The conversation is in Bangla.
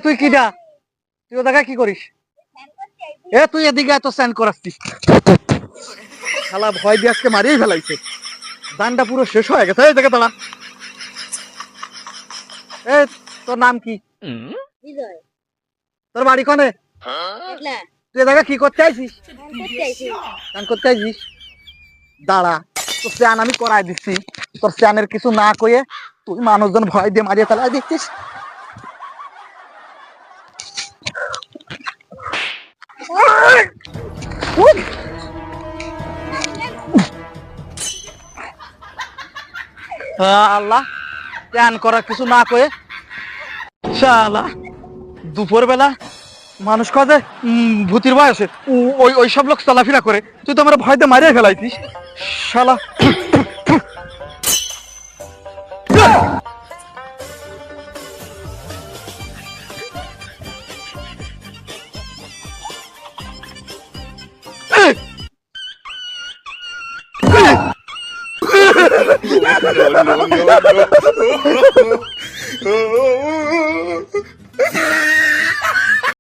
তুই কি দা তুই ও জায়গায় কি করিস? তুই এদিকে এত স্যান্ড করাচ্ছিস, শালা ভয় দিয়ে আজকে মারিয়ে ফেলাইছে, দানটা পুরো শেষ হয়ে গেছে। এই জায়গা দাঁড়া। তোর নাম কি? তোর বাড়ি কোনে? তুই জায়গা কি করতে আইছিস? স্নান করতে আইছিস? দাঁড়া, তোর স্নান আমি করাই দিচ্ছি। তোর স্নানের কিছু না কয়ে তুই মানুষজন ভয় দিয়ে মারিয়ে ফেলাই দিচ্ছিস। আল্লাহ, স্নান করার কিছু না কয়ে শালা দুপুর বেলা মানুষ কাজে ভূতির বয়সে ওই সব লোক চলাফেরা করে, তুই তো আমার ভয় দিয়ে মারিয়ে ফেলাইছিস শালা। no.